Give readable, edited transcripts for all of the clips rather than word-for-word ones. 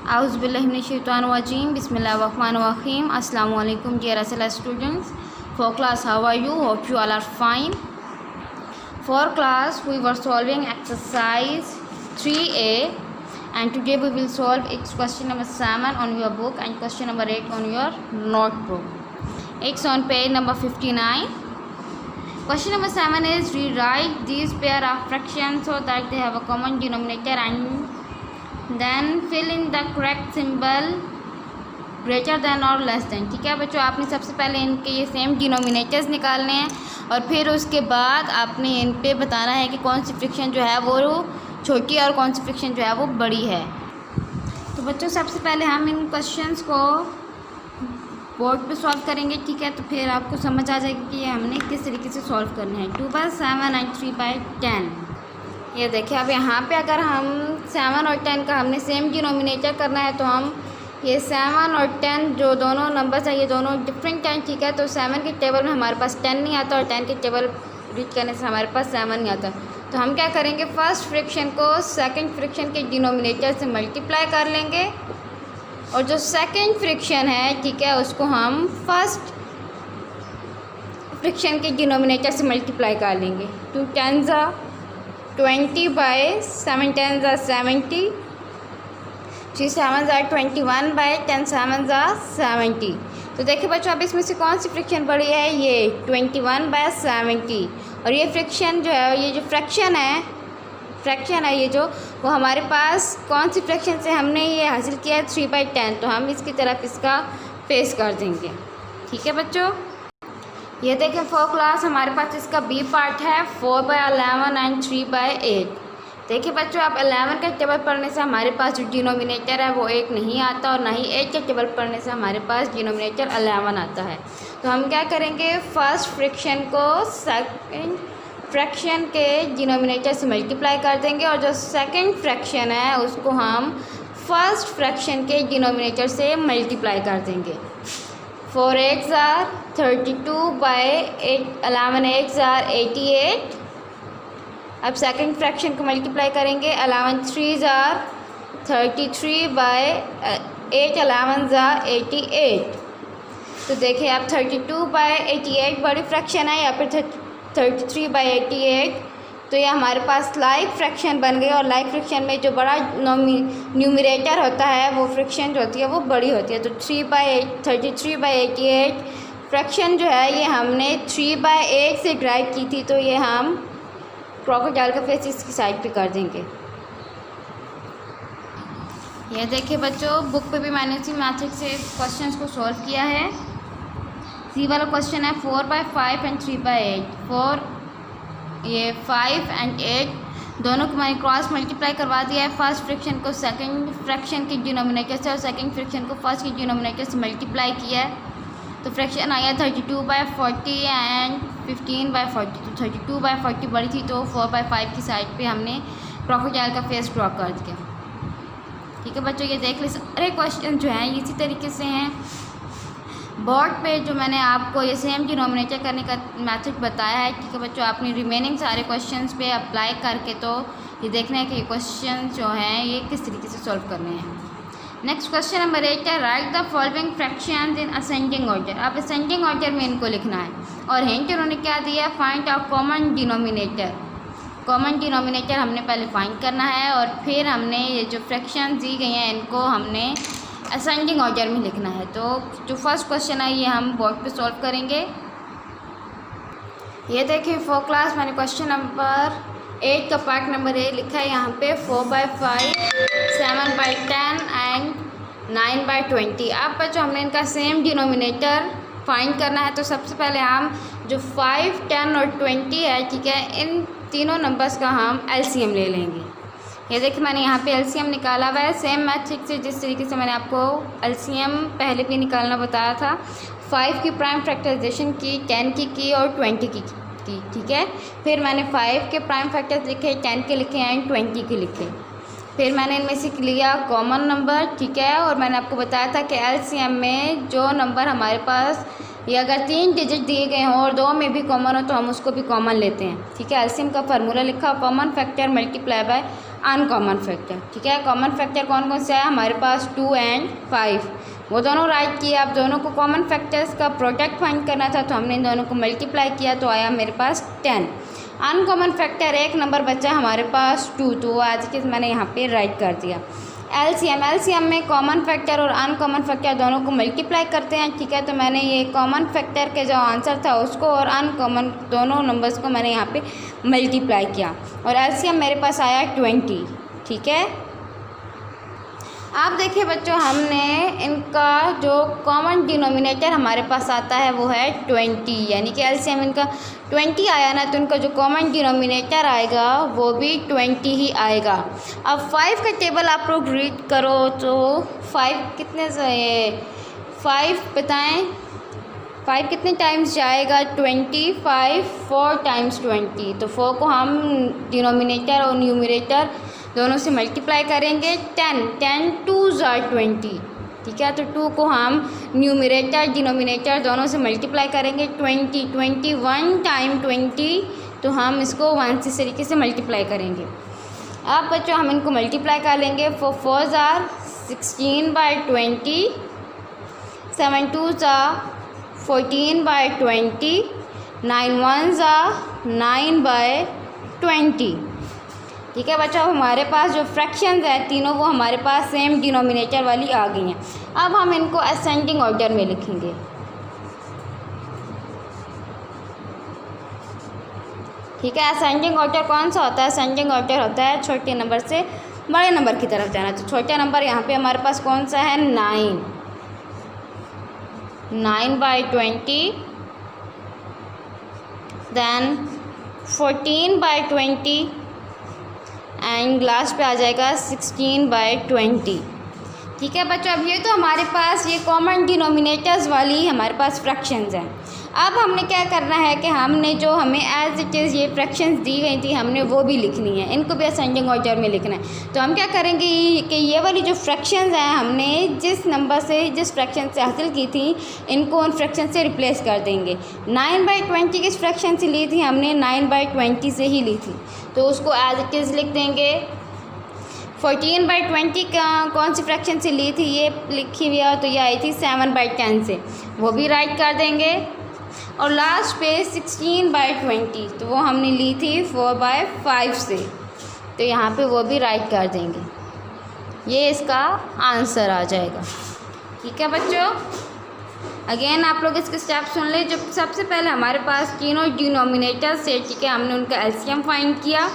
Auzubillahiminash-shaytanir-rajim. Bismillahir-rahmanir-rahim. Assalamu alaikum dear SLS students. For class, how are you? Hope you all are fine. For class, we were solving exercise 3A, and today we will solve question number 7 on your book and question number 8 on your notebook. It's on page number 59. Question number 7 is rewrite these pair of fractions so that they have a common denominator and then fill in the correct symbol greater than or less than. ठीक है बच्चों, आपने सबसे पहले इनके ये same denominators निकालने हैं और फिर उसके बाद आपने इन पे बताना है कि कौन सी फ्रिक्शन जो है वो छोटी और कौन सी फ्रिक्शन जो है वो बड़ी है। तो बच्चों सबसे पहले हम इन क्वेश्चंस को बोर्ड पे सॉल्व करेंगे, ठीक है। तो फिर आपको समझ आ जाएगी कि ये हमने किस तरीके से सॉल्व करना है। 2/7 and 3/10। ये देखिए, अब यहाँ पे अगर हम 7 और 10 का हमने सेम डिनोमिनेटर करना है तो हम ये 7 और 10 जो दोनों नंबर्स हैं ये दोनों डिफरेंट हैं, ठीक है। तो 7 के टेबल में हमारे पास 10 नहीं आता और 10 के टेबल रीच करने से हमारे पास 7 नहीं आता। तो हम क्या करेंगे, फर्स्ट फ्रिक्शन को सेकंड फ्रिक्शन के डिनोमिनेटर से मल्टीप्लाई कर लेंगे और जो सेकंड फ्रिक्शन है, ठीक है, उसको हम फर्स्ट फ्रिक्शन के डिनोमिनेटर से मल्टीप्लाई कर लेंगे। 2 10 20/7 10 70, 3 7 21/10 7 70। तो देखिए बच्चों, अब इसमें से कौन सी फ्रिक्शन बड़ी है, ये 21/70। और ये फ्रिक्शन जो है, ये जो फ्रैक्शन है ये जो वो हमारे पास कौन सी फ्रैक्शन से हमने ये हासिल किया है, 3/10। तो हम इसकी तरफ इसका फेस कर देंगे, ठीक है बच्चों। ये देखें फॉर क्लास हमारे पास इसका बी पार्ट है 4/11 एंड 3/8। देखिए बच्चों, आप 11 के टेबल पढ़ने से हमारे पास जो डिनोमिनेटर है वो 1 नहीं आता और ना ही 8 के टेबल पढ़ने से हमारे पास डिनोमिनेटर 11 आता है। तो हम क्या करेंगे, फर्स्ट फ्रिक्शन को सेकंड फ्रैक्शन के डिनोमिनेटर से मल्टीप्लाई कर देंगे और जो सेकंड फ्रैक्शन है उसको हम फर्स्ट फ्रैक्शन के डिनोमिनेटर से मल्टीप्लाई कर देंगे। 4 8s are 32/8, 11 8s are 88। अब सेकंड फ्रैक्शन को मल्टीप्लाई करेंगे, 11 3s are 33/8, 11s are 88। तो देखिए अब 32/88 बड़ी फ्रैक्शन है या फिर 33/88। तो ये हमारे पास लाइक फ्रैक्शन बन गई और लाइक फ्रैक्शन में जो बड़ा न्यूमरेटर होता है वो फ्रैक्शन जो होती है वो बड़ी होती है। तो 33/88 फ्रैक्शन जो है ये हमने 3/8 से ड्राइव की थी, तो ये हम क्रोकोडाइल का फेस इसकी साइड पे कर देंगे। ये देखिए बच्चों, बुक पे भी मैंने इसी मैथड से क्वेश्चंस को सॉल्व किया है। सी वाला क्वेश्चन है 4/5 एंड 3/8। 4 ये 5 एंड 8 दोनों को मैंने क्रॉस मल्टीप्लाई करवा दिया है। फर्स्ट फ्रिक्शन को सेकंड फ्रैक्शन के डिनोमिनेटर से और सेकंड फ्रिक्शन को फर्स्ट के डिनोमिनेटर से मल्टीप्लाई किया है। तो फ्रैक्शन आया 32/40 एंड 15/40। तो 32/40 बड़ी थी तो 4/5 की साइड पे हमने क्रोकोडाइल का फेस ड्रॉ कर दिया, ठीक है बच्चों। ये देख ले, सारे क्वेश्चन जो हैं इसी तरीके से हैं। बोर्ड पे जो मैंने आपको ये सेम डिनोमिनेटर करने का मेथड बताया है, ठीक है बच्चों। आपने रिमेनिंग सारे क्वेश्चंस पे अप्लाई करके तो ये देखना है कि ये क्वेश्चन जो हैं ये किस तरीके से सॉल्व करने हैं। नेक्स्ट क्वेश्चन नंबर 8 है right the following fractions in ascending order. अब असेंडिंग ऑर्डर में इनको लिखना है और हिंट उन्होंने क्या दिया, find out common denominator. Common denominator हमने पहले फाइंड करना है और फिर हमने ये जो फ्रैक्शन दी गई हैं इनको हमने असेंडिंग ऑर्डर में लिखना है। तो जो फर्स्ट क्वेश्चन है ये हम बोर्ड पे सॉल्व करेंगे। ये देखिए फॉर क्लास मैंने क्वेश्चन नंबर 8 का पार्ट नंबर ए लिखा है यहाँ पे 4/5, 7/10 एंड 9/20। अब बच्चों हमने इनका सेम डिनोमिनेटर फाइंड करना है। तो सबसे पहले हम जो 5, 10 और 20 है, ठीक है, इन तीनों नंबर्स का हम एलसीएम ले लेंगे। ये देखिए मैंने यहाँ पे एलसीएम निकाला हुआ है सेम मैथड से जिस तरीके से मैंने आपको एलसीएम पहले भी निकालना बताया था। 5 की प्राइम फैक्टराइजेशन की, 10 की और 20 की, ठीक है। फिर मैंने 5 के प्राइम फैक्टर्स लिखे, 10 के लिखे एंड 20 के लिखे। फिर मैंने इनमें से लिया कॉमन नंबर, ठीक है। और मैंने आपको बताया था कि एलसीएम में जो नंबर हमारे पास ये अगर 3 डिजिट दिए गए हों और 2 में भी कॉमन हो तो हम उसको भी कॉमन लेते हैं, ठीक है। एलसीएम का फार्मूला लिखा, common factor multiply by uncommon factor. ठीक है, कॉमन फैक्टर कौन कौन सा है हमारे पास 2 and 5, वो दोनों राइट किए। अब दोनों को कॉमन फैक्टर्स का प्रोडक्ट फाइंड करना था तो हमने इन दोनों को मल्टीप्लाई किया तो आया मेरे पास 10। अनकॉमन फैक्टर एक नंबर बचा हमारे पास 2, तो वो आज के मैंने यहाँ पे राइट कर दिया। एलसीएम में कॉमन फैक्टर और अनकॉमन फैक्टर दोनों को मल्टीप्लाई करते हैं। ठीक है, तो मैंने ये कॉमन फैक्टर के जो आंसर था उसको और अनकॉमन दोनों नंबर्स को मैंने यहाँ पे मल्टीप्लाई किया और एलसीएम मेरे पास आया 20। ठीक है, आप देखिए बच्चों, हमने इनका जो कॉमन डिनोमिनेटर हमारे पास आता है वो है 20, यानी कि एलसीएम इनका 20 आया ना, तो इनका जो कॉमन डिनोमिनेटर आएगा वो भी 20 ही आएगा। अब 5 का टेबल आप लोग रीड करो तो 5 कितने से 5 बताएं, 5 कितने टाइम्स जाएगा 25, 4 टाइम्स 20, तो 4 को हम डिनोमिनेटर और न्यूमरेटर दोनों से मल्टीप्लाई करेंगे। 10 2s are 20। ठीक है, तो 2 को हम न्यूमरेटर डिनोमिनेटर दोनों से मल्टीप्लाई करेंगे। 21 टाइम 20, तो हम इसको 1 से इस तरीके से मल्टीप्लाई करेंगे। अब बच्चों हम इनको मल्टीप्लाई कर लेंगे। 4 are 16/20, 7 2s are 14/20, 9 1s are 9/20। ठीक है बच्चों, अब हमारे पास जो फ्रैक्शंस है तीनों वो हमारे पास सेम डिनोमिनेटर वाली आ गई हैं। अब हम इनको असेंडिंग ऑर्डर में लिखेंगे। ठीक है, असेंडिंग ऑर्डर कौन सा होता है? असेंडिंग ऑर्डर होता है छोटे नंबर से बड़े नंबर की तरफ जाना। तो छोटा नंबर यहाँ पे हमारे पास कौन सा है? 9/20, देन 14/20 एंड लास्ट पे आ जाएगा 16/20। ठीक है बच्चों, अब ये तो हमारे पास ये कॉमन डिनोमिनेटर्स वाली हमारे पास फ्रैक्शंस हैं। अब हमने क्या करना है कि हमने जो हमें एज इट इज़ ये फ्रैक्शंस दी गई थी हमने वो भी लिखनी है, इनको भी असेंडिंग ऑर्डर में लिखना है। तो हम क्या करेंगे कि ये वाली जो फ्रैक्शंस हैं हमने जिस नंबर से जिस फ्रैक्शन से हासिल की थी इनको उन फ्रैक्शन से रिप्लेस कर देंगे। 9/20 किस फ्रैक्शन से ली थी? हमने 9/20 से ही ली थी, तो उसको एज इट इज़ लिख देंगे। 14/20 कौन सी फ्रैक्शन से ली थी? ये लिखी हुई है, तो ये आई थी 7/10 से, वो भी राइट कर देंगे। और लास्ट पे 16/20, तो वो हमने ली थी 4/5 से, तो यहाँ पे वो भी राइट कर देंगे। ये इसका आंसर आ जाएगा। ठीक है बच्चों, अगेन आप लोग इसके स्टेप सुन ले। जब सबसे पहले हमारे पास तीनों डिनोमिनेटर से, ठीक है, हमने उनका एलसीएम फाइंड किया।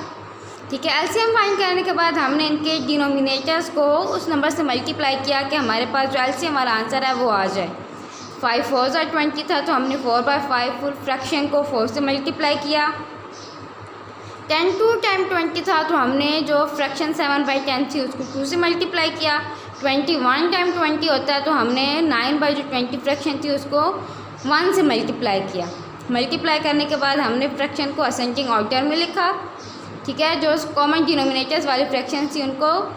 ठीक है, एलसीएम फाइंड करने के बाद हमने इनके डिनोमिनेटर्स को उस नंबर से मल्टीप्लाई किया कि हमारे पास जो एलसीएम वाला आंसर है वो आ जाए। 5 4s are 20 था, तो हमने 4/5 फुल फ्रैक्शन को 4 से मल्टीप्लाई किया। 10 2 टाइम 20 था, तो हमने जो फ्रैक्शन 7/10 थी उसको 2 से मल्टीप्लाई किया। 21 टाइम 20 होता है, तो हमने 9/20 फ्रैक्शन थी उसको 1 से मल्टीप्लाई किया। मल्टीप्लाई करने के बाद हमने फ्रैक्शन को असेंडिंग ऑर्डर में लिखा। ठीक है, जो कॉमन डिनोमिनेटर्स वाली फ्रैक्शन थी उनको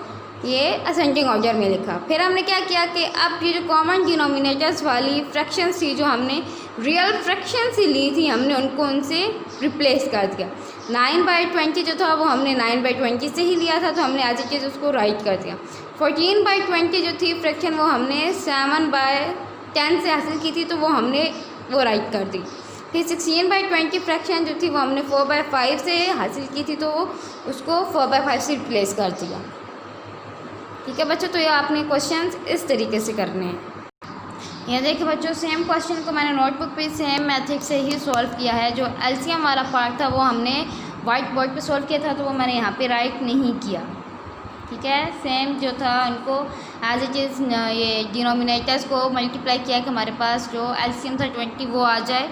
ये असेंडिंग ऑर्डर में लिखा। फिर हमने क्या किया कि अब ये जो कॉमन डिनोमिनेटर्स वाली फ्रैक्शंस थी जो हमने रियल फ्रैक्शन से ली थी हमने उनको उनसे रिप्लेस कर दिया। 9/20 जो था वो हमने 9/20 से ही लिया था, तो हमने एज इट इज़ उसको राइट कर दिया। 14/20 जो थी फ्रैक्शन वो हमने 7/10 से हासिल की थी, तो वो हमने वो राइट कर दी। फिर 16/20 फ्रैक्शन जो थी वो हमने 4/5 से हासिल की थी, तो उसको 4/5 से रिप्लेस कर दिया। ठीक है बच्चों, तो ये आपने क्वेश्चंस इस तरीके से करने हैं। ये देखिए बच्चों, सेम क्वेश्चन को मैंने नोटबुक पे सेम मेथड से ही सॉल्व किया है। जो एलसीएम वाला पार्ट था वो हमने वाइट बोर्ड पे सॉल्व किया था, तो वो मैंने यहाँ पे राइट नहीं किया। ठीक है, सेम जो था उनको एज इट इज़ ये डिनोमिनेटर्स को मल्टीप्लाई किया कि हमारे पास जो एलसीएम था 20 वो आ जाए।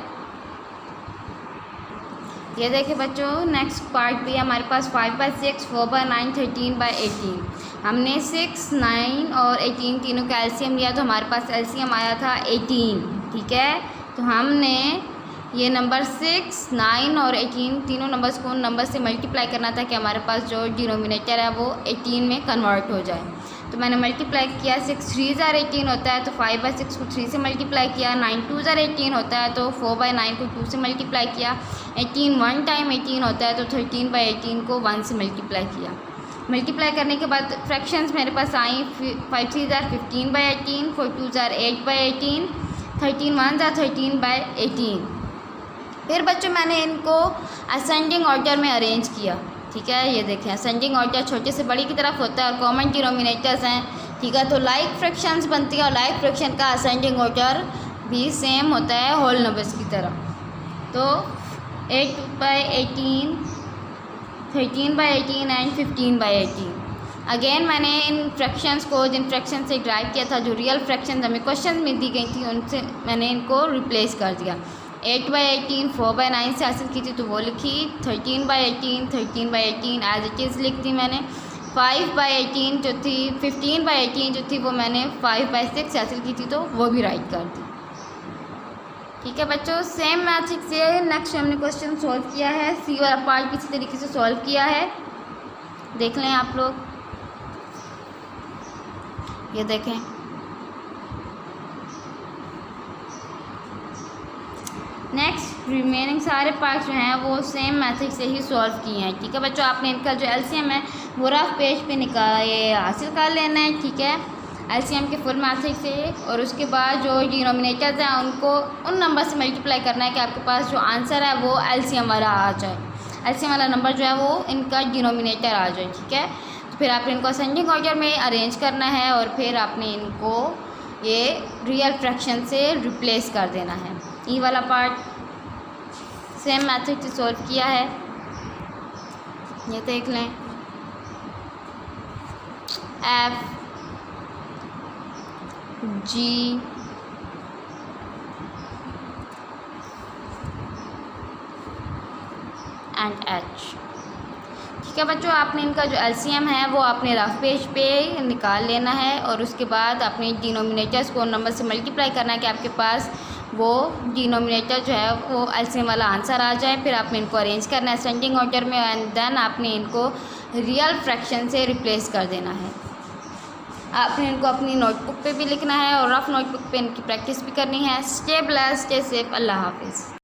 ये देखिए बच्चों, नेक्स्ट पार्ट भी है हमारे पास 5/6, 4/9, 13/18। हमने 6, 9 और 18 तीनों का एलसीएम लिया, तो हमारे पास एलसीएम आया था 18। ठीक है, तो हमने ये नंबर 6, 9 और 18 तीनों नंबर्स को उन नंबर से मल्टीप्लाई करना था कि हमारे पास जो डिनोमिनेटर है वो 18 में कन्वर्ट हो जाए। तो मैंने मल्टीप्लाई किया। 6 3s are 18 होता है, तो 5/6 को 3 से मल्टीप्लाई किया। 9 2s are 18 होता है, तो 4/9 को 2 से मल्टीप्लाई किया। 18 1 टाइम 18 होता है, तो 13/18 को 1 से मल्टीप्लाई किया। मल्टीप्लाई करने के बाद फ्रैक्शंस मेरे पास आई 5 3 ज़ार 15/18, 4 2 ज़ार 8/18, 13 1 ज़ार 13/18। फिर बच्चों मैंने इनको असेंडिंग ऑर्डर में अरेंज किया, ठीक है। ये देखें असेंडिंग ऑर्डर छोटे से बड़ी की तरफ होता है और कॉमन डिनोमिनेटर्स हैं, ठीक है। तो लाइक फ्रैक्शंस बनती है और लाइक फ्रैक्शन का असेंडिंग ऑर्डर भी सेम होता है होल नंबर्स की तरह। तो 8/18, 13/18 एंड 15/18। अगेन मैंने इन फ्रैक्शंस को जिन फ्रैक्शन से ड्राइव किया था, जो रियल फ्रैक्शंस हमें क्वेश्चन में दी गई थी, उनसे मैंने इनको रिप्लेस कर दिया। 8/18 4/9 से हासिल की थी तो वो लिखी, 13/18 13/18 एज इट इज़ लिख दी मैंने। 5/18 जो थी 15/18 जो थी वो मैंने 5/6 से हासिल की थी तो वो भी राइट कर दी, ठीक है बच्चों। सेम मैथ्रिक्स से नेक्स्ट हमने क्वेश्चन सॉल्व किया है, सी वाला पार्ट भी इसी तरीके से सॉल्व किया है, देख लें आप लोग। ये देखें नेक्स्ट रिमेनिंग सारे पार्ट्स जो हैं वो सेम मैथड से ही सॉल्व किए हैं, ठीक है बच्चों। आपने इनका जो एलसीएम है वो रफ पेज पे ये हासिल कर लेना है, ठीक है, एलसीएम के फुल मैथड से। और उसके बाद जो डिनोमिनेटर्स हैं उनको उन नंबर से मल्टीप्लाई करना है कि आपके पास जो आंसर है वो एलसीएम वाला आ जाए, एलसीएम वाला नंबर जो है वो इनका डिनोमिनेटर आ जाए, ठीक है। तो फिर आपने इनको असेंडिंग ऑर्डर में अरेंज करना है और फिर आपने इनको ये रियल फ्रैक्शन से रिप्लेस कर देना है। ई वाला पार्ट सेम मैथड से सॉल्व किया है, ये देख लें। एफ जी एंड एच, ठीक है बच्चों। आपने इनका जो एलसीएम है वो आपने रफ पेज पे निकाल लेना है और उसके बाद अपने डिनोमिनेटर्स को नंबर से मल्टीप्लाई करना है कि आपके पास वो डिनोमिनेटर जो है वो एलसीएम वाला आंसर आ जाए। फिर आपने इनको अरेंज करना है असेंडिंग ऑर्डर में एंड देन आपने इनको रियल फ्रैक्शन से रिप्लेस कर देना है। आपने इनको अपनी नोटबुक पे भी लिखना है और रफ नोटबुक पे इनकी प्रैक्टिस भी करनी है। स्टे ब्लेस्ड, स्टे सेफ, अल्लाह हाफिज़।